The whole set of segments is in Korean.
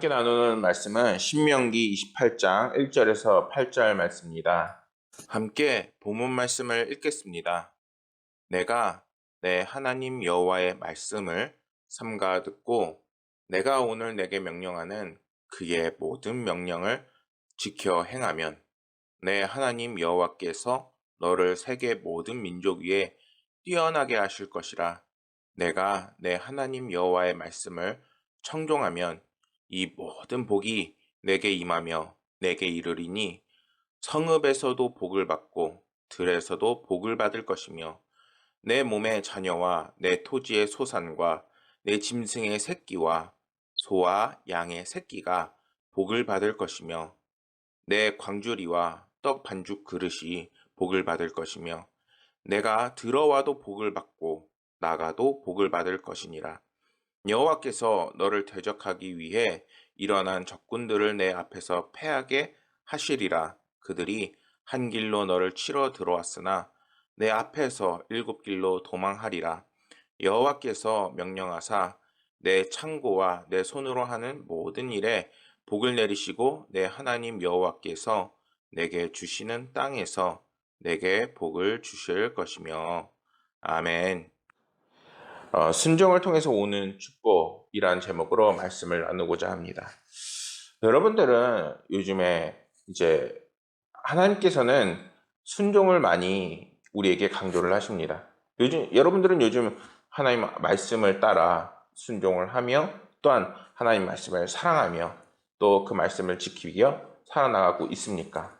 함께 나누는 말씀은 신명기 28장 1절에서 8절 말씀입니다. 함께 본문 말씀을 읽겠습니다. 내가 내 하나님 여호와의 말씀을 삼가 듣고 내가 오늘 내게 명령하는 그의 모든 명령을 지켜 행하면 내 하나님 여호와께서 너를 세계 모든 민족 위에 뛰어나게 하실 것이라. 내가 내 하나님 여호와의 말씀을 청종하면 이 모든 복이 내게 임하며 내게 이르리니 성읍에서도 복을 받고 들에서도 복을 받을 것이며 내 몸의 자녀와 내 토지의 소산과 내 짐승의 새끼와 소와 양의 새끼가 복을 받을 것이며 내 광주리와 떡 반죽 그릇이 복을 받을 것이며 내가 들어와도 복을 받고 나가도 복을 받을 것이니라. 여호와께서 너를 대적하기 위해 일어난 적군들을 내 앞에서 패하게 하시리라. 그들이 한 길로 너를 치러 들어왔으나 내 앞에서 7길로 도망하리라. 여호와께서 명령하사 내 창고와 내 손으로 하는 모든 일에 복을 내리시고 내 하나님 여호와께서 내게 주시는 땅에서 내게 복을 주실 것이며. 아멘. 순종을 통해서 오는 축복이란 제목으로 말씀을 나누고자 합니다. 여러분들은 요즘에 이제 하나님께서는 순종을 많이 우리에게 강조를 하십니다. 여러분들은 요즘 하나님 말씀을 따라 순종을 하며 또한 하나님 말씀을 사랑하며 또 그 말씀을 지키기 위해 살아나가고 있습니까?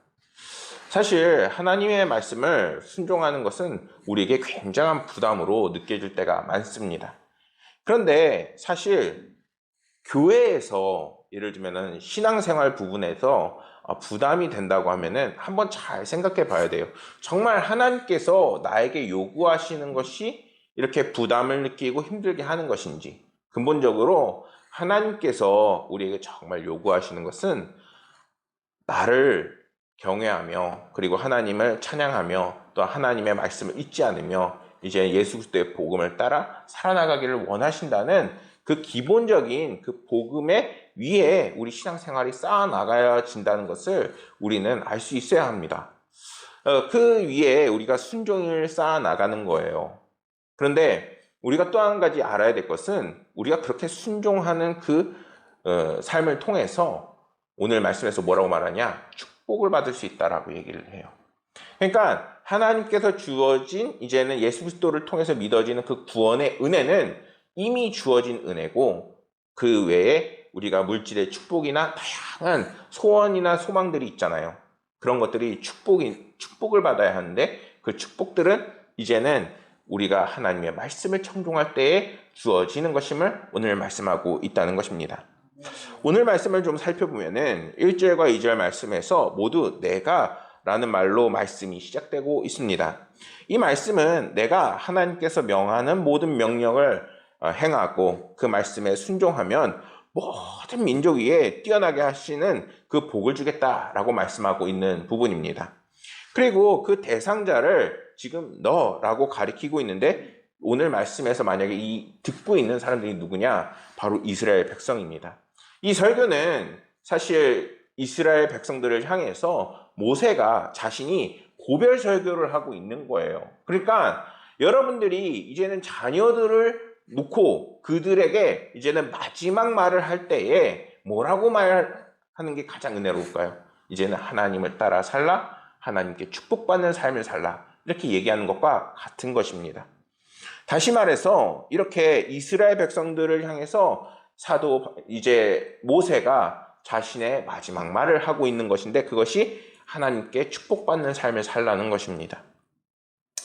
사실 하나님의 말씀을 순종하는 것은 우리에게 굉장한 부담으로 느껴질 때가 많습니다. 그런데 사실 교회에서 예를 들면 신앙생활 부분에서 부담이 된다고 하면은 한번 잘 생각해 봐야 돼요. 정말 하나님께서 나에게 요구하시는 것이 이렇게 부담을 느끼고 힘들게 하는 것인지, 근본적으로 하나님께서 우리에게 정말 요구하시는 것은 나를 경외하며 그리고 하나님을 찬양하며 또 하나님의 말씀을 잊지 않으며 이제 예수 그리스도의 복음을 따라 살아나가기를 원하신다는 그 기본적인 그 복음의 위에 우리 신앙생활이 쌓아나가진다는 것을 우리는 알 수 있어야 합니다. 그 위에 우리가 순종을 쌓아나가는 거예요. 그런데 우리가 또 한 가지 알아야 될 것은 우리가 그렇게 순종하는 그 삶을 통해서 오늘 말씀에서 뭐라고 말하냐? 축복을 받을 수 있다라고 얘기를 해요. 그러니까 하나님께서 주어진 이제는 예수 그리스도를 통해서 믿어지는 그 구원의 은혜는 이미 주어진 은혜고, 그 외에 우리가 물질의 축복이나 다양한 소원이나 소망들이 있잖아요. 그런 것들이 축복을 받아야 하는데 그 축복들은 이제는 우리가 하나님의 말씀을 청종할 때에 주어지는 것임을 오늘 말씀하고 있다는 것입니다. 오늘 말씀을 좀 살펴보면은 1절과 2절 말씀에서 모두 내가 라는 말로 말씀이 시작되고 있습니다. 이 말씀은 내가 하나님께서 명하는 모든 명령을 행하고 그 말씀에 순종하면 모든 민족 위에 뛰어나게 하시는 그 복을 주겠다라고 말씀하고 있는 부분입니다. 그리고 그 대상자를 지금 너라고 가리키고 있는데 오늘 말씀에서 만약에 이 듣고 있는 사람들이 누구냐? 바로 이스라엘 백성입니다. 이 설교는 사실 이스라엘 백성들을 향해서 모세가 자신이 고별 설교를 하고 있는 거예요. 그러니까 여러분들이 이제는 자녀들을 놓고 그들에게 이제는 마지막 말을 할 때에 뭐라고 말하는 게 가장 은혜로울까요? 이제는 하나님을 따라 살라, 하나님께 축복받는 삶을 살라, 이렇게 얘기하는 것과 같은 것입니다. 다시 말해서 이렇게 이스라엘 백성들을 향해서 사도 이제 모세가 자신의 마지막 말을 하고 있는 것인데 그것이 하나님께 축복받는 삶을 살라는 것입니다.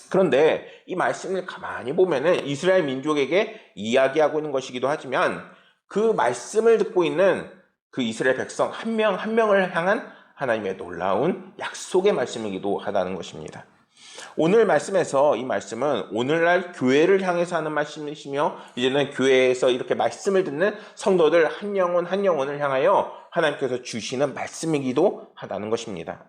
그런데 이 말씀을 가만히 보면은 이스라엘 민족에게 이야기하고 있는 것이기도 하지만 그 말씀을 듣고 있는 그 이스라엘 백성 한 명 한 명을 향한 하나님의 놀라운 약속의 말씀이기도 하다는 것입니다. 오늘 말씀에서 이 말씀은 오늘날 교회를 향해서 하는 말씀이시며 이제는 교회에서 이렇게 말씀을 듣는 성도들 한 영혼 한 영혼을 향하여 하나님께서 주시는 말씀이기도 하다는 것입니다.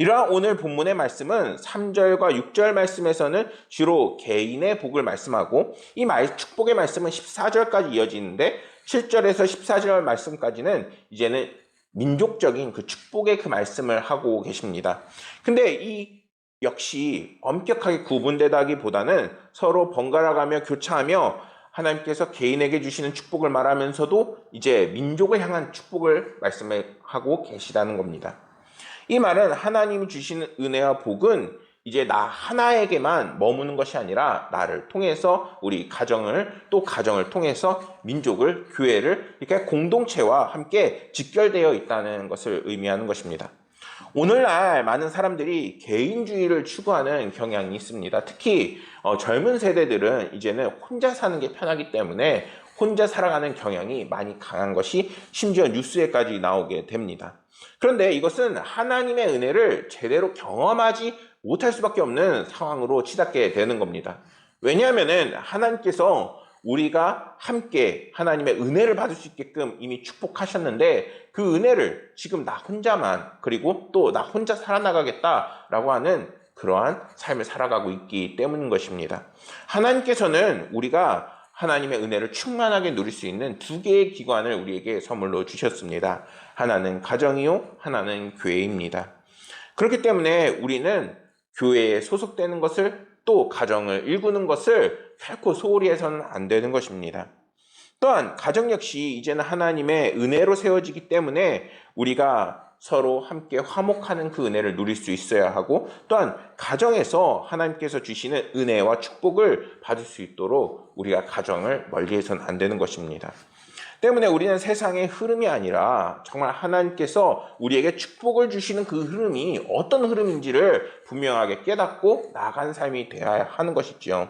이러한 오늘 본문의 말씀은 3절과 6절 말씀에서는 주로 개인의 복을 말씀하고 이 축복의 말씀은 14절까지 이어지는데 7절에서 14절 말씀까지는 이제는 민족적인 그 축복의 그 말씀을 하고 계십니다. 근데 이 역시 엄격하게 구분되다기보다는 서로 번갈아가며 교차하며 하나님께서 개인에게 주시는 축복을 말하면서도 이제 민족을 향한 축복을 말씀하고 계시다는 겁니다. 이 말은 하나님이 주시는 은혜와 복은 이제 나 하나에게만 머무는 것이 아니라 나를 통해서 우리 가정을 또 가정을 통해서 민족을 교회를 이렇게 공동체와 함께 직결되어 있다는 것을 의미하는 것입니다. 오늘날 많은 사람들이 개인주의를 추구하는 경향이 있습니다. 특히 젊은 세대들은 이제는 혼자 사는 게 편하기 때문에 혼자 살아가는 경향이 많이 강한 것이 심지어 뉴스에까지 나오게 됩니다. 그런데 이것은 하나님의 은혜를 제대로 경험하지 못할 수밖에 없는 상황으로 치닫게 되는 겁니다. 왜냐하면 하나님께서 우리가 함께 하나님의 은혜를 받을 수 있게끔 이미 축복하셨는데 그 은혜를 지금 나 혼자만 그리고 또 나 혼자 살아나가겠다라고 하는 그러한 삶을 살아가고 있기 때문인 것입니다. 하나님께서는 우리가 하나님의 은혜를 충만하게 누릴 수 있는 두 개의 기관을 우리에게 선물로 주셨습니다. 하나는 가정이요, 하나는 교회입니다. 그렇기 때문에 우리는 교회에 소속되는 것을 또 가정을 일구는 것을 결코 소홀히 해서는 안 되는 것입니다. 또한 가정 역시 이제는 하나님의 은혜로 세워지기 때문에 우리가 서로 함께 화목하는 그 은혜를 누릴 수 있어야 하고 또한 가정에서 하나님께서 주시는 은혜와 축복을 받을 수 있도록 우리가 가정을 멀리해서는 안 되는 것입니다. 때문에 우리는 세상의 흐름이 아니라 정말 하나님께서 우리에게 축복을 주시는 그 흐름이 어떤 흐름인지를 분명하게 깨닫고 나아가는 삶이 되어야 하는 것이지요.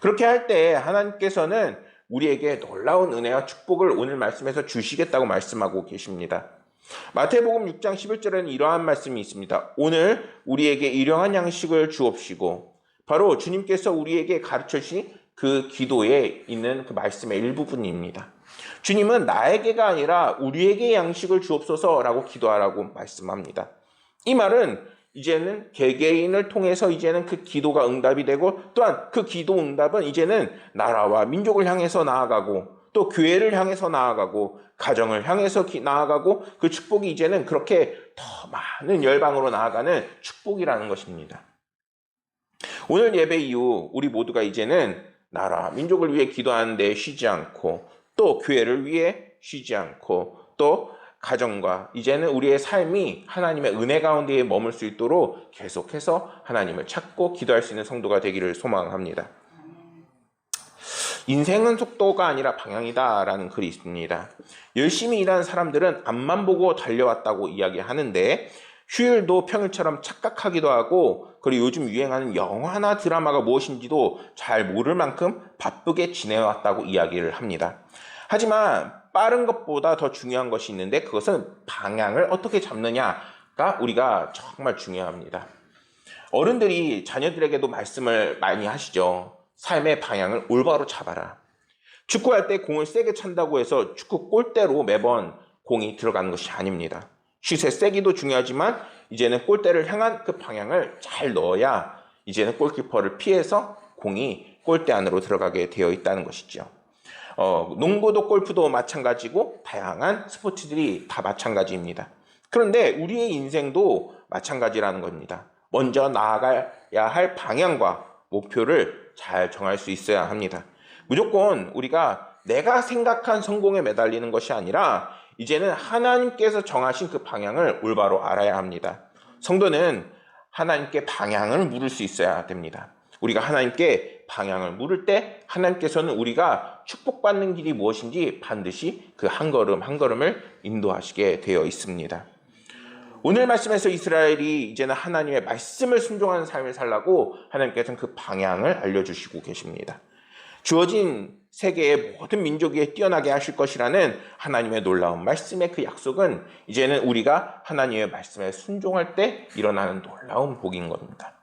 그렇게 할 때 하나님께서는 우리에게 놀라운 은혜와 축복을 오늘 말씀에서 주시겠다고 말씀하고 계십니다. 마태복음 6장 11절에는 이러한 말씀이 있습니다. 오늘 우리에게 일용할 양식을 주옵시고, 바로 주님께서 우리에게 가르쳐 주신 그 기도에 있는 그 말씀의 일부분입니다. 주님은 나에게가 아니라 우리에게 양식을 주옵소서라고 기도하라고 말씀합니다. 이 말은 이제는 개개인을 통해서 이제는 그 기도가 응답이 되고 또한 그 기도 응답은 이제는 나라와 민족을 향해서 나아가고 또 교회를 향해서 나아가고 가정을 향해서 나아가고 그 축복이 이제는 그렇게 더 많은 열방으로 나아가는 축복이라는 것입니다. 오늘 예배 이후 우리 모두가 이제는 나라, 민족을 위해 기도하는데 쉬지 않고 또 교회를 위해 쉬지 않고 또 가정과 이제는 우리의 삶이 하나님의 은혜 가운데에 머물 수 있도록 계속해서 하나님을 찾고 기도할 수 있는 성도가 되기를 소망합니다. 인생은 속도가 아니라 방향이다라는 글이 있습니다. 열심히 일하는 사람들은 앞만 보고 달려왔다고 이야기하는데 휴일도 평일처럼 착각하기도 하고 그리고 요즘 유행하는 영화나 드라마가 무엇인지도 잘 모를 만큼 바쁘게 지내왔다고 이야기를 합니다. 하지만 빠른 것보다 더 중요한 것이 있는데 그것은 방향을 어떻게 잡느냐가 우리가 정말 중요합니다. 어른들이 자녀들에게도 말씀을 많이 하시죠. 삶의 방향을 올바로 잡아라. 축구할 때 공을 세게 찬다고 해서 축구 골대로 매번 공이 들어가는 것이 아닙니다. 슛의 세기도 중요하지만 이제는 골대를 향한 그 방향을 잘 넣어야 이제는 골키퍼를 피해서 공이 골대 안으로 들어가게 되어 있다는 것이죠. 농구도 골프도 마찬가지고 다양한 스포츠들이 다 마찬가지입니다. 그런데 우리의 인생도 마찬가지라는 겁니다. 먼저 나아가야 할 방향과 목표를 잘 정할 수 있어야 합니다. 무조건 우리가 내가 생각한 성공에 매달리는 것이 아니라 이제는 하나님께서 정하신 그 방향을 올바로 알아야 합니다. 성도는 하나님께 방향을 물을 수 있어야 됩니다. 우리가 하나님께 방향을 물을 때 하나님께서는 우리가 축복받는 길이 무엇인지 반드시 그 한 걸음 한 걸음을 인도하시게 되어 있습니다. 오늘 말씀에서 이스라엘이 이제는 하나님의 말씀을 순종하는 삶을 살라고 하나님께서는 그 방향을 알려주시고 계십니다. 주어진 세계의 모든 민족 위에 뛰어나게 하실 것이라는 하나님의 놀라운 말씀의 그 약속은 이제는 우리가 하나님의 말씀에 순종할 때 일어나는 놀라운 복인 겁니다.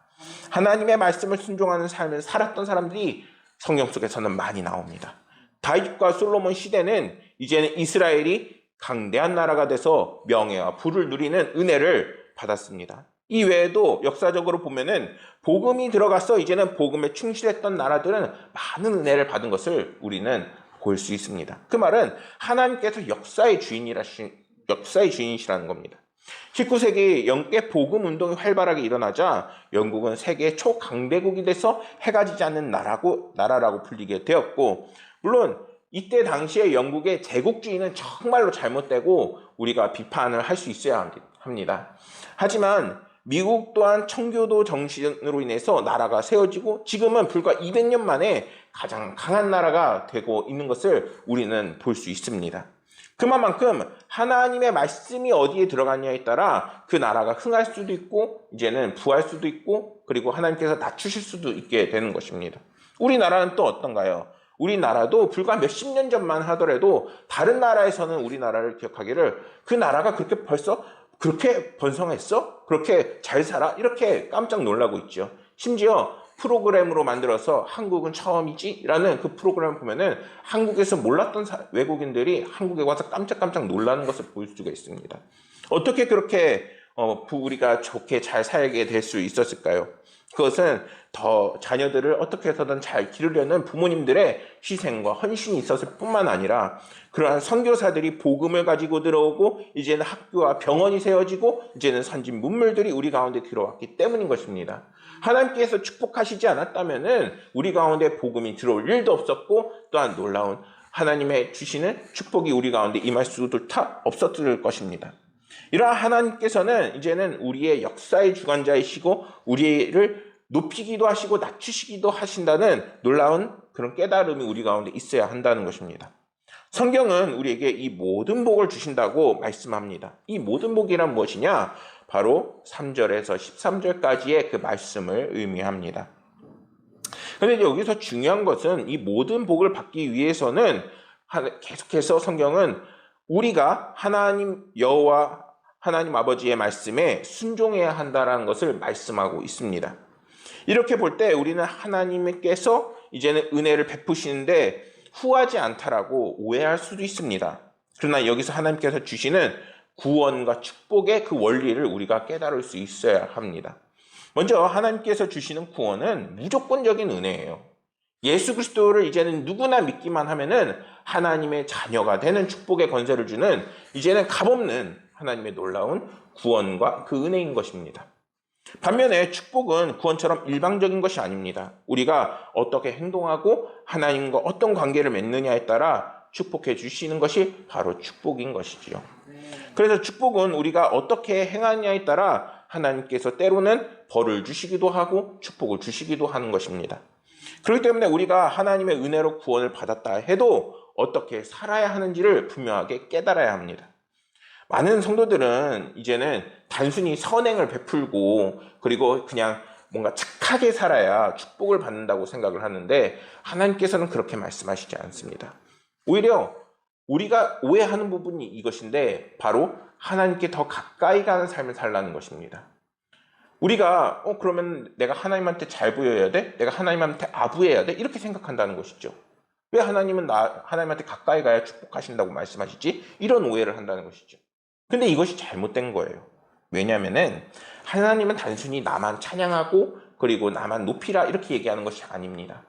하나님의 말씀을 순종하는 삶을 살았던 사람들이 성경 속에서는 많이 나옵니다. 다윗과 솔로몬 시대는 이제는 이스라엘이 강대한 나라가 돼서 명예와 부를 누리는 은혜를 받았습니다. 이 외에도 역사적으로 보면은 복음이 들어가서 이제는 복음에 충실했던 나라들은 많은 은혜를 받은 것을 우리는 볼 수 있습니다. 그 말은 하나님께서 역사의 주인이시라는 겁니다. 19세기 영계 복음 운동이 활발하게 일어나자 영국은 세계 초강대국이 돼서 해가 지지 않는 나라라고 불리게 되었고, 물론 이때 당시에 영국의 제국주의는 정말로 잘못되고 우리가 비판을 할 수 있어야 합니다. 하지만 미국 또한 청교도 정신으로 인해서 나라가 세워지고 지금은 불과 200년 만에 가장 강한 나라가 되고 있는 것을 우리는 볼 수 있습니다. 그만큼 하나님의 말씀이 어디에 들어갔냐에 따라 그 나라가 흥할 수도 있고 이제는 부할 수도 있고 그리고 하나님께서 낮추실 수도 있게 되는 것입니다. 우리나라는 또 어떤가요? 우리나라도 불과 몇십 년 전만 하더라도 다른 나라에서는 우리나라를 기억하기를 그 나라가 그렇게 벌써 그렇게 번성했어? 그렇게 잘 살아? 이렇게 깜짝 놀라고 있죠. 심지어 프로그램으로 만들어서 한국은 처음이지? 라는 그 프로그램을 보면은 한국에서 몰랐던 외국인들이 한국에 와서 깜짝 놀라는 것을 볼 수가 있습니다. 어떻게 그렇게 우리가 좋게 잘 살게 될 수 있었을까요? 그것은 더 자녀들을 어떻게 해서든 잘 기르려는 부모님들의 희생과 헌신이 있었을 뿐만 아니라 그러한 선교사들이 복음을 가지고 들어오고 이제는 학교와 병원이 세워지고 이제는 선진 문물들이 우리 가운데 들어왔기 때문인 것입니다. 하나님께서 축복하시지 않았다면은 우리 가운데 복음이 들어올 일도 없었고 또한 놀라운 하나님의 주시는 축복이 우리 가운데 임할 수도 다 없었을 것입니다. 이러한 하나님께서는 이제는 우리의 역사의 주관자이시고 우리를 높이기도 하시고 낮추시기도 하신다는 놀라운 그런 깨달음이 우리 가운데 있어야 한다는 것입니다. 성경은 우리에게 이 모든 복을 주신다고 말씀합니다. 이 모든 복이란 무엇이냐? 바로 3절에서 13절까지의 그 말씀을 의미합니다. 그런데 여기서 중요한 것은 이 모든 복을 받기 위해서는 계속해서 성경은 우리가 하나님 여호와 하나님 아버지의 말씀에 순종해야 한다는 것을 말씀하고 있습니다. 이렇게 볼 때 우리는 하나님께서 이제는 은혜를 베푸시는데 후하지 않다라고 오해할 수도 있습니다. 그러나 여기서 하나님께서 주시는 구원과 축복의 그 원리를 우리가 깨달을 수 있어야 합니다. 먼저 하나님께서 주시는 구원은 무조건적인 은혜예요. 예수 그리스도를 이제는 누구나 믿기만 하면은 하나님의 자녀가 되는 축복의 권세를 주는 이제는 값없는 하나님의 놀라운 구원과 그 은혜인 것입니다. 반면에 축복은 구원처럼 일방적인 것이 아닙니다. 우리가 어떻게 행동하고 하나님과 어떤 관계를 맺느냐에 따라 축복해 주시는 것이 바로 축복인 것이지요. 그래서 축복은 우리가 어떻게 행하느냐에 따라 하나님께서 때로는 벌을 주시기도 하고 축복을 주시기도 하는 것입니다. 그렇기 때문에 우리가 하나님의 은혜로 구원을 받았다 해도 어떻게 살아야 하는지를 분명하게 깨달아야 합니다. 많은 성도들은 이제는 단순히 선행을 베풀고 그리고 그냥 뭔가 착하게 살아야 축복을 받는다고 생각을 하는데 하나님께서는 그렇게 말씀하시지 않습니다. 오히려 우리가 오해하는 부분이 이것인데 바로 하나님께 더 가까이 가는 삶을 살라는 것입니다. 우리가 그러면 내가 하나님한테 잘 보여야 돼? 내가 하나님한테 아부해야 돼? 이렇게 생각한다는 것이죠. 왜 하나님은 하나님한테 가까이 가야 축복하신다고 말씀하시지? 이런 오해를 한다는 것이죠. 근데 이것이 잘못된 거예요. 왜냐하면은 하나님은 단순히 나만 찬양하고 그리고 나만 높이라 이렇게 얘기하는 것이 아닙니다.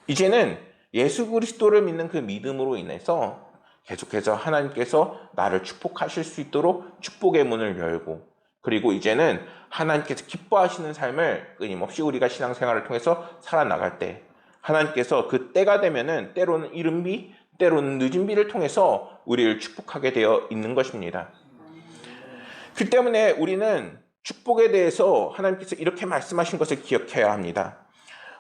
이제는 예수 그리스도를 믿는 그 믿음으로 인해서 계속해서 하나님께서 나를 축복하실 수 있도록 축복의 문을 열고 그리고 이제는 하나님께서 기뻐하시는 삶을 끊임없이 우리가 신앙생활을 통해서 살아나갈 때 하나님께서 그 때가 되면은 때로는 이른 비, 때로는 늦은 비를 통해서 우리를 축복하게 되어 있는 것입니다. 그 때문에 우리는 축복에 대해서 하나님께서 이렇게 말씀하신 것을 기억해야 합니다.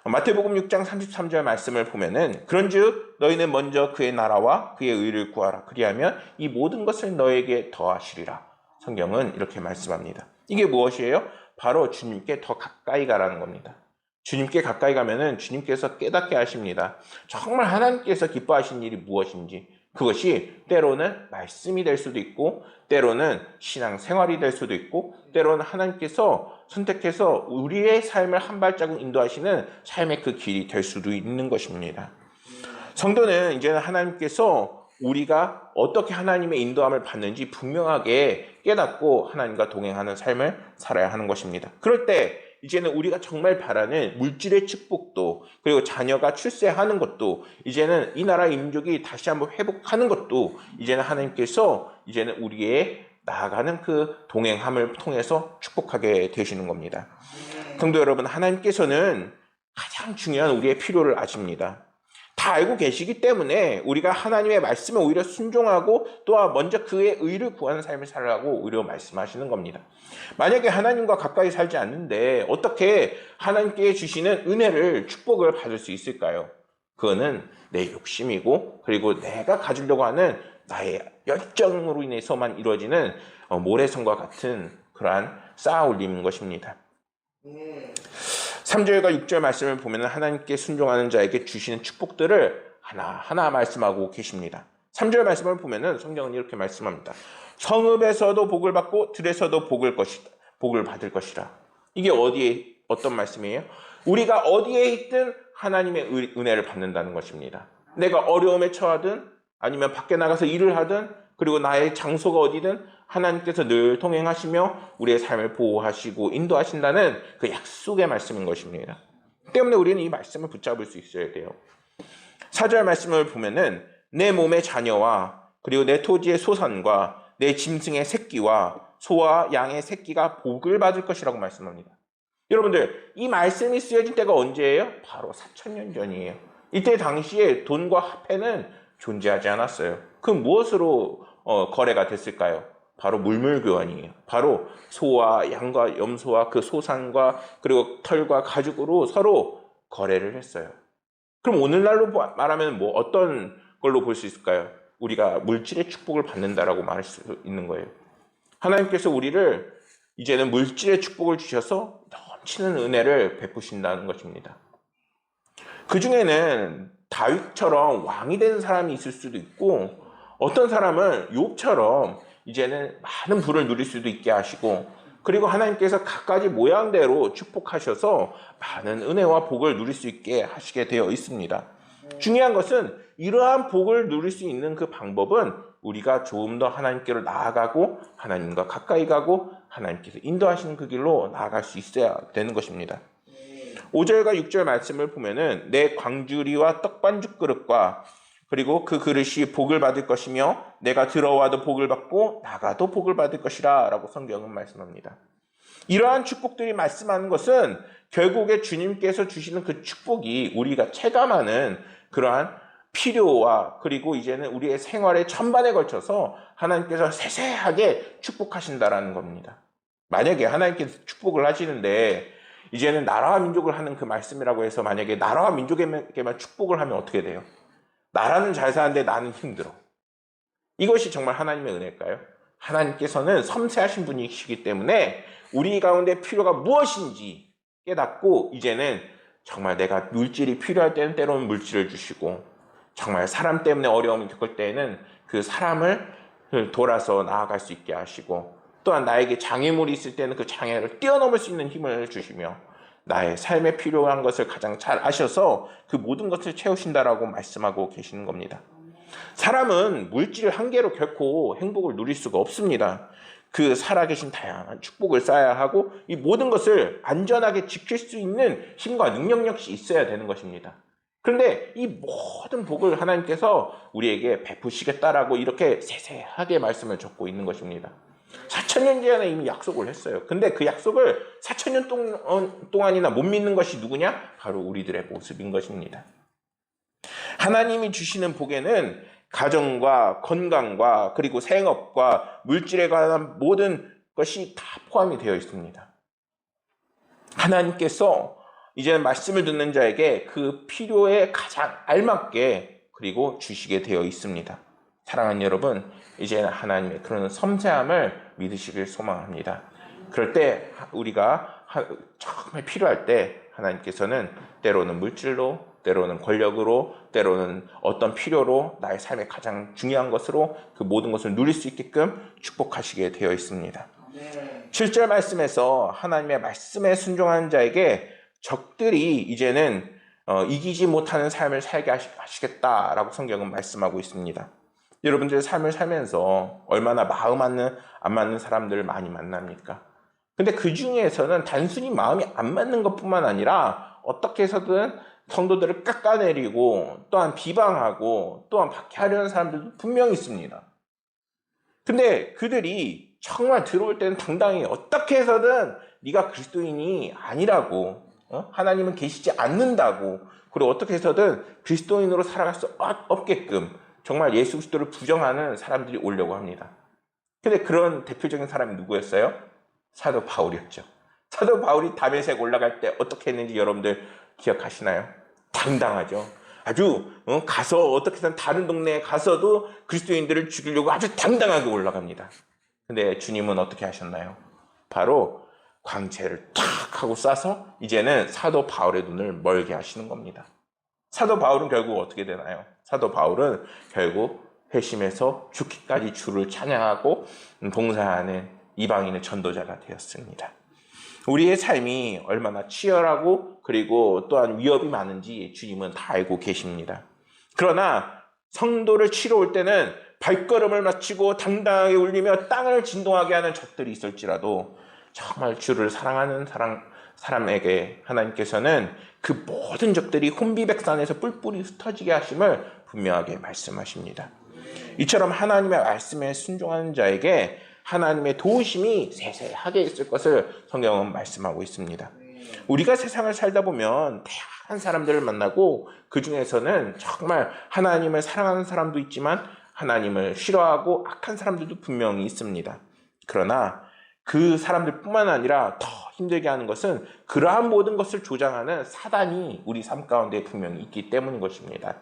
마태복음 6장 33절 말씀을 보면은 그런즉 너희는 먼저 그의 나라와 그의 의를 구하라. 그리하면 이 모든 것을 너에게 더하시리라. 성경은 이렇게 말씀합니다. 이게 무엇이에요? 바로 주님께 더 가까이 가라는 겁니다. 주님께 가까이 가면은 주님께서 깨닫게 하십니다. 정말 하나님께서 기뻐하신 일이 무엇인지 그것이 때로는 말씀이 될 수도 있고 때로는 신앙생활이 될 수도 있고 때로는 하나님께서 선택해서 우리의 삶을 한 발자국 인도하시는 삶의 그 길이 될 수도 있는 것입니다. 성도는 이제는 하나님께서 우리가 어떻게 하나님의 인도함을 받는지 분명하게 깨닫고 하나님과 동행하는 삶을 살아야 하는 것입니다. 그럴 때 이제는 우리가 정말 바라는 물질의 축복도, 그리고 자녀가 출세하는 것도, 이제는 이 나라의 민족이 다시 한번 회복하는 것도 이제는 하나님께서 이제는 우리의 나아가는 그 동행함을 통해서 축복하게 되시는 겁니다. 성도 여러분, 하나님께서는 가장 중요한 우리의 필요를 아십니다. 다 알고 계시기 때문에 우리가 하나님의 말씀에 오히려 순종하고 또한 먼저 그의 의를 구하는 삶을 살라고 오히려 말씀하시는 겁니다. 만약에 하나님과 가까이 살지 않는데 어떻게 하나님께 주시는 은혜를, 축복을 받을 수 있을까요? 그거는 내 욕심이고, 그리고 내가 가지려고 하는 나의 열정으로 인해서만 이루어지는 모래성과 같은 그러한 쌓아 올리는 것입니다. 3절과 6절 말씀을 보면 하나님께 순종하는 자에게 주시는 축복들을 하나하나 말씀하고 계십니다. 3절 말씀을 보면 성경은 이렇게 말씀합니다. 성읍에서도 복을 받고 들에서도 복을 받을 것이라. 이게 어떤 말씀이에요? 우리가 어디에 있든 하나님의 은혜를 받는다는 것입니다. 내가 어려움에 처하든 아니면 밖에 나가서 일을 하든, 그리고 나의 장소가 어디든 하나님께서 늘 동행하시며 우리의 삶을 보호하시고 인도하신다는 그 약속의 말씀인 것입니다. 때문에 우리는 이 말씀을 붙잡을 수 있어야 돼요. 4절 말씀을 보면은 내 몸의 자녀와 그리고 내 토지의 소산과 내 짐승의 새끼와 소와 양의 새끼가 복을 받을 것이라고 말씀합니다. 여러분들, 이 말씀이 쓰여진 때가 언제예요? 바로 4,000년 전이에요. 이때 당시에 돈과 화폐는 존재하지 않았어요. 그 무엇으로 거래가 됐을까요? 바로 물물교환이에요. 바로 소와 양과 염소와 그 소산과 그리고 털과 가죽으로 서로 거래를 했어요. 그럼 오늘날로 말하면 어떤 걸로 볼 수 있을까요? 우리가 물질의 축복을 받는다라고 말할 수 있는 거예요. 하나님께서 우리를 이제는 물질의 축복을 주셔서 넘치는 은혜를 베푸신다는 것입니다. 그 중에는 다윗처럼 왕이 된 사람이 있을 수도 있고, 어떤 사람은 욥처럼 이제는 많은 부를 누릴 수도 있게 하시고, 그리고 하나님께서 각가지 모양대로 축복하셔서 많은 은혜와 복을 누릴 수 있게 하시게 되어 있습니다. 중요한 것은 이러한 복을 누릴 수 있는 그 방법은 우리가 조금 더 하나님께로 나아가고 하나님과 가까이 가고 하나님께서 인도하시는 그 길로 나아갈 수 있어야 되는 것입니다. 5절과 6절 말씀을 보면은 내 광주리와 떡반죽 그릇과 그리고 그 그릇이 복을 받을 것이며 내가 들어와도 복을 받고 나가도 복을 받을 것이라 라고 성경은 말씀합니다. 이러한 축복들이 말씀하는 것은 결국에 주님께서 주시는 그 축복이 우리가 체감하는 그러한 필요와 그리고 이제는 우리의 생활의 전반에 걸쳐서 하나님께서 세세하게 축복하신다라는 겁니다. 만약에 하나님께서 축복을 하시는데 이제는 나라와 민족을 하는 그 말씀이라고 해서 만약에 나라와 민족에게만 축복을 하면 어떻게 돼요? 나라는 잘 사는데 나는 힘들어. 이것이 정말 하나님의 은혜일까요? 하나님께서는 섬세하신 분이시기 때문에 우리 가운데 필요가 무엇인지 깨닫고 이제는 정말 내가 물질이 필요할 때는 때로는 물질을 주시고 정말 사람 때문에 어려움을 겪을 때에는 그 사람을 돌아서 나아갈 수 있게 하시고 또한 나에게 장애물이 있을 때는 그 장애를 뛰어넘을 수 있는 힘을 주시며 나의 삶에 필요한 것을 가장 잘 아셔서 그 모든 것을 채우신다라고 말씀하고 계시는 겁니다. 사람은 물질 한 개로 결코 행복을 누릴 수가 없습니다. 그 살아계신 다양한 축복을 쌓아야 하고 이 모든 것을 안전하게 지킬 수 있는 힘과 능력 역시 있어야 되는 것입니다. 그런데 이 모든 복을 하나님께서 우리에게 베푸시겠다라고 이렇게 세세하게 말씀을 적고 있는 것입니다. 4,000년 전에 이미 약속을 했어요. 근데 그 약속을 4,000년 동안이나 못 믿는 것이 누구냐? 바로 우리들의 모습인 것입니다. 하나님이 주시는 복에는 가정과 건강과 그리고 생업과 물질에 관한 모든 것이 다 포함이 되어 있습니다. 하나님께서 이제는 말씀을 듣는 자에게 그 필요에 가장 알맞게 그리고 주시게 되어 있습니다. 사랑하는 여러분, 이제는 하나님의 그런 섬세함을 믿으시길 소망합니다. 그럴 때 우리가 정말 필요할 때 하나님께서는 때로는 물질로, 때로는 권력으로, 때로는 어떤 필요로 나의 삶의 가장 중요한 것으로 그 모든 것을 누릴 수 있게끔 축복하시게 되어 있습니다. 7절 말씀에서 하나님의 말씀에 순종하는 자에게 적들이 이제는 이기지 못하는 삶을 살게 하시겠다라고 성경은 말씀하고 있습니다. 여러분들의 삶을 살면서 얼마나 마음 안 맞는 사람들을 많이 만납니까? 근데 그 중에서는 단순히 마음이 안 맞는 것뿐만 아니라 어떻게 해서든 성도들을 깎아내리고 또한 비방하고 또한 박해하려는 사람들도 분명히 있습니다. 근데 그들이 정말 들어올 때는 당당히 어떻게 해서든 네가 그리스도인이 아니라고, 하나님은 계시지 않는다고, 그리고 어떻게 해서든 그리스도인으로 살아갈 수 없게끔 정말 예수 그리스도를 부정하는 사람들이 오려고 합니다. 근데 그런 대표적인 사람이 누구였어요? 사도 바울이었죠. 사도 바울이 다메섹 올라갈 때 어떻게 했는지 여러분들 기억하시나요? 당당하죠. 아주 가서 어떻게든 다른 동네에 가서도 그리스도인들을 죽이려고 아주 당당하게 올라갑니다. 근데 주님은 어떻게 하셨나요? 바로 광채를 탁 하고 쏴서 이제는 사도 바울의 눈을 멀게 하시는 겁니다. 사도 바울은 결국 어떻게 되나요? 사도 바울은 결국 회심해서 죽기까지 주를 찬양하고 봉사하는 이방인의 전도자가 되었습니다. 우리의 삶이 얼마나 치열하고 그리고 또한 위협이 많은지 주님은 다 알고 계십니다. 그러나 성도를 치러 올 때는 발걸음을 맞추고 당당하게 울리며 땅을 진동하게 하는 적들이 있을지라도 정말 주를 사랑하는 사람에게 하나님께서는 그 모든 적들이 혼비백산에서 뿔뿔이 흩어지게 하심을 분명하게 말씀하십니다. 이처럼 하나님의 말씀에 순종하는 자에게 하나님의 도우심이 세세하게 있을 것을 성경은 말씀하고 있습니다. 우리가 세상을 살다 보면 다양한 사람들을 만나고 그 중에서는 정말 하나님을 사랑하는 사람도 있지만 하나님을 싫어하고 악한 사람들도 분명히 있습니다. 그러나 그 사람들뿐만 아니라 더 힘들게 하는 것은 그러한 모든 것을 조장하는 사단이 우리 삶 가운데 분명히 있기 때문인 것입니다.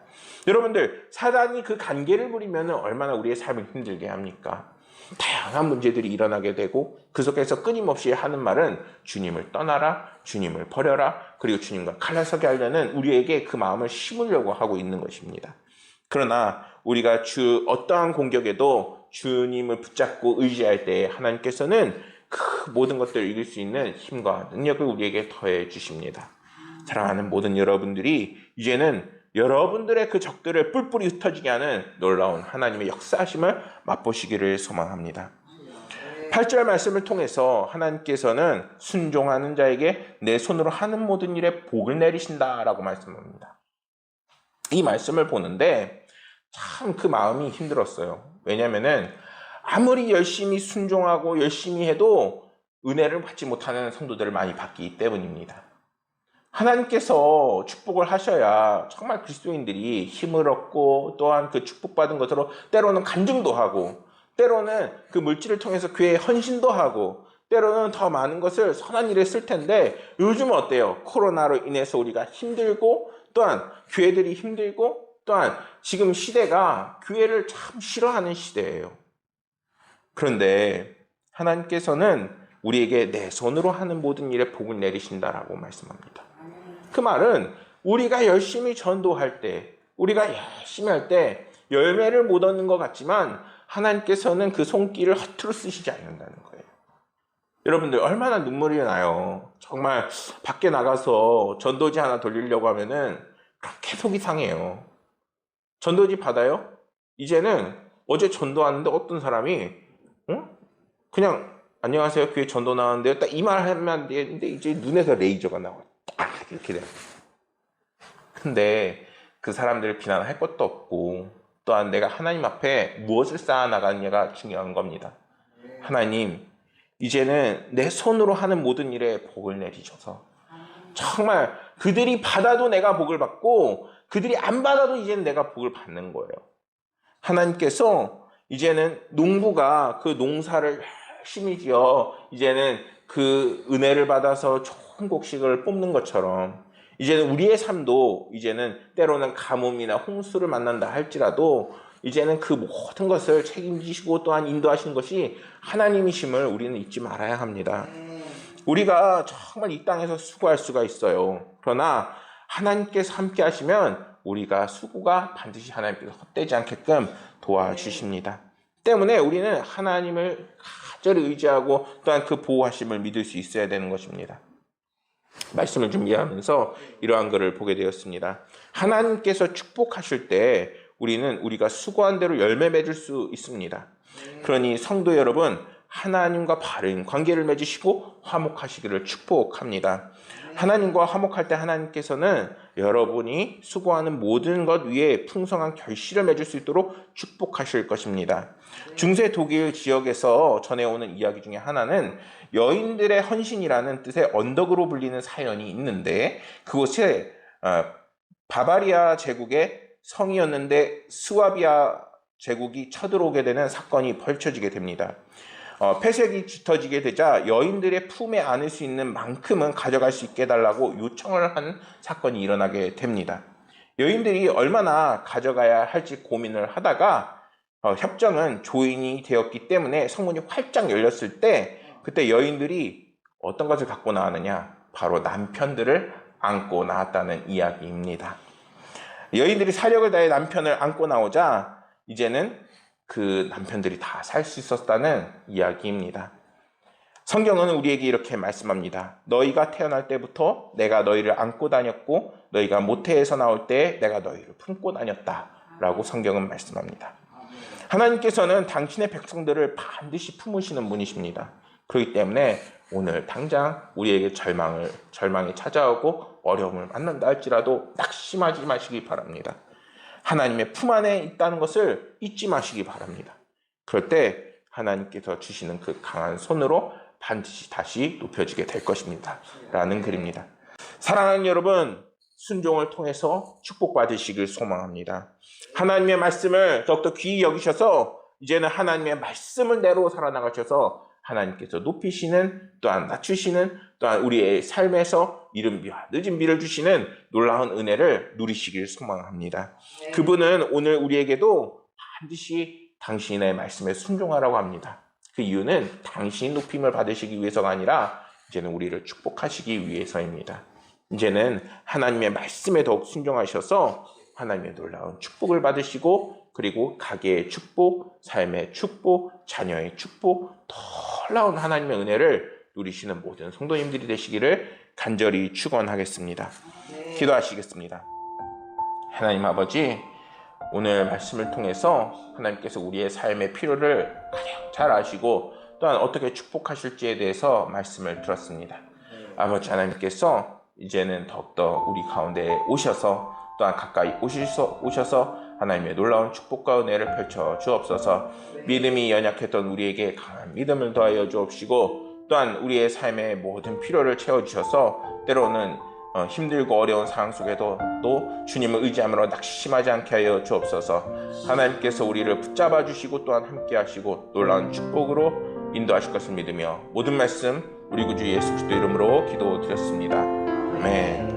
여러분들, 사단이 그 간계를 부리면 얼마나 우리의 삶을 힘들게 합니까? 다양한 문제들이 일어나게 되고 그 속에서 끊임없이 하는 말은 주님을 떠나라, 주님을 버려라, 그리고 주님과 갈라서게 하려는 우리에게 그 마음을 심으려고 하고 있는 것입니다. 그러나 우리가 어떠한 공격에도 주님을 붙잡고 의지할 때 하나님께서는 그 모든 것들을 이길 수 있는 힘과 능력을 우리에게 더해 주십니다. 사랑하는 모든 여러분들이 이제는 여러분들의 그 적들을 뿔뿔이 흩어지게 하는 놀라운 하나님의 역사하심을 맛보시기를 소망합니다. 8절 말씀을 통해서 하나님께서는 순종하는 자에게 내 손으로 하는 모든 일에 복을 내리신다라고 말씀합니다. 이 말씀을 보는데 참 그 마음이 힘들었어요. 왜냐하면은 아무리 열심히 순종하고 열심히 해도 은혜를 받지 못하는 성도들을 많이 받기 때문입니다. 하나님께서 축복을 하셔야 정말 그리스도인들이 힘을 얻고 또한 그 축복받은 것으로 때로는 간증도 하고 때로는 그 물질을 통해서 교회에 헌신도 하고 때로는 더 많은 것을 선한 일에 쓸 텐데 요즘은 어때요? 코로나로 인해서 우리가 힘들고 또한 교회들이 힘들고 또한 지금 시대가 교회를 참 싫어하는 시대예요. 그런데 하나님께서는 우리에게 내 손으로 하는 모든 일에 복을 내리신다라고 말씀합니다. 그 말은 우리가 열심히 전도할 때, 우리가 열심히 할 때 열매를 못 얻는 것 같지만 하나님께서는 그 손길을 허투루 쓰시지 않는다는 거예요. 여러분들 얼마나 눈물이 나요. 정말 밖에 나가서 전도지 하나 돌리려고 하면은 그렇게 속이 상해요. 전도지 받아요? 이제는 어제 전도하는데 어떤 사람이 그냥 안녕하세요 교회 전도 나왔는데요. 딱 이 말 하면 안 되는데 이제 눈에서 레이저가 나와요. 딱 이렇게 돼요. 근데 그 사람들을 비난할 것도 없고 또한 내가 하나님 앞에 무엇을 쌓아나가느냐가 중요한 겁니다. 하나님, 이제는 내 손으로 하는 모든 일에 복을 내리셔서 정말 그들이 받아도 내가 복을 받고 그들이 안 받아도 이제는 내가 복을 받는 거예요. 하나님께서 이제는 농부가 그 농사를 열심히 지어 이제는 그 은혜를 받아서 좋은 곡식을 뽑는 것처럼 이제는 우리의 삶도 이제는 때로는 가뭄이나 홍수를 만난다 할지라도 이제는 그 모든 것을 책임지시고 또한 인도하시는 것이 하나님이심을 우리는 잊지 말아야 합니다. 우리가 정말 이 땅에서 수고할 수가 있어요. 그러나 하나님께서 함께 하시면 우리가 수고가 반드시 하나님께서 헛되지 않게끔 도와주십니다. 때문에 우리는 하나님을 간절히 의지하고 또한 그 보호하심을 믿을 수 있어야 되는 것입니다. 말씀을 준비하면서 이러한 글을 보게 되었습니다. 하나님께서 축복하실 때 우리는 우리가 수고한 대로 열매 맺을 수 있습니다. 그러니 성도 여러분, 하나님과 바른 관계를 맺으시고 화목하시기를 축복합니다. 하나님과 화목할 때 하나님께서는 여러분이 수고하는 모든 것 위에 풍성한 결실을 맺을 수 있도록 축복하실 것입니다. 중세 독일 지역에서 전해오는 이야기 중에 하나는 여인들의 헌신이라는 뜻의 언덕으로 불리는 사연이 있는데, 그곳에 바바리아 제국의 성이었는데 스와비아 제국이 쳐들어오게 되는 사건이 펼쳐지게 됩니다. 폐색이 짙어지게 되자 여인들의 품에 안을 수 있는 만큼은 가져갈 수 있게 해달라고 요청을 한 사건이 일어나게 됩니다. 여인들이 얼마나 가져가야 할지 고민을 하다가 협정은 조인이 되었기 때문에 성문이 활짝 열렸을 때, 그때 여인들이 어떤 것을 갖고 나왔느냐, 바로 남편들을 안고 나왔다는 이야기입니다. 여인들이 사력을 다해 남편을 안고 나오자 이제는 그 남편들이 다 살 수 있었다는 이야기입니다. 성경은 우리에게 이렇게 말씀합니다. 너희가 태어날 때부터 내가 너희를 안고 다녔고 너희가 모태에서 나올 때 내가 너희를 품고 다녔다 라고 성경은 말씀합니다. 하나님께서는 당신의 백성들을 반드시 품으시는 분이십니다. 그렇기 때문에 오늘 당장 우리에게 절망이 찾아오고 어려움을 만난다 할지라도 낙심하지 마시기 바랍니다. 하나님의 품 안에 있다는 것을 잊지 마시기 바랍니다. 그럴 때 하나님께서 주시는 그 강한 손으로 반드시 다시 높여지게 될 것입니다. 라는 글입니다. 사랑하는 여러분, 순종을 통해서 축복받으시길 소망합니다. 하나님의 말씀을 더욱더 귀히 여기셔서 이제는 하나님의 말씀을 내로 살아나가셔서 하나님께서 높이시는, 또한 낮추시는, 또한 우리의 삶에서 이른 비와 늦은 비를 주시는 놀라운 은혜를 누리시길 소망합니다. 그분은 오늘 우리에게도 반드시 당신의 말씀에 순종하라고 합니다. 그 이유는 당신이 높임을 받으시기 위해서가 아니라 이제는 우리를 축복하시기 위해서입니다. 이제는 하나님의 말씀에 더욱 순종하셔서 하나님의 놀라운 축복을 받으시고, 그리고 가게의 축복, 삶의 축복, 자녀의 축복, 놀라운 하나님의 은혜를 누리시는 모든 성도님들이 되시기를 간절히 축원하겠습니다. 기도하시겠습니다. 하나님 아버지, 오늘 말씀을 통해서 하나님께서 우리의 삶의 필요를 가장 잘 아시고 또한 어떻게 축복하실지에 대해서 말씀을 들었습니다. 아버지 하나님께서 이제는 더욱더 우리 가운데 오셔서 또한 가까이 오셔서 하나님의 놀라운 축복과 은혜를 펼쳐 주옵소서. 믿음이 연약했던 우리에게 강한 믿음을 더하여 주옵시고, 또한 우리의 삶의 모든 필요를 채워주셔서 때로는 힘들고 어려운 상황 속에도 또 주님을 의지함으로 낙심하지 않게 하여 주옵소서. 하나님께서 우리를 붙잡아 주시고 또한 함께 하시고 놀라운 축복으로 인도하실 것을 믿으며 모든 말씀 우리 구주 예수 그리스도 이름으로 기도드렸습니다. 아멘.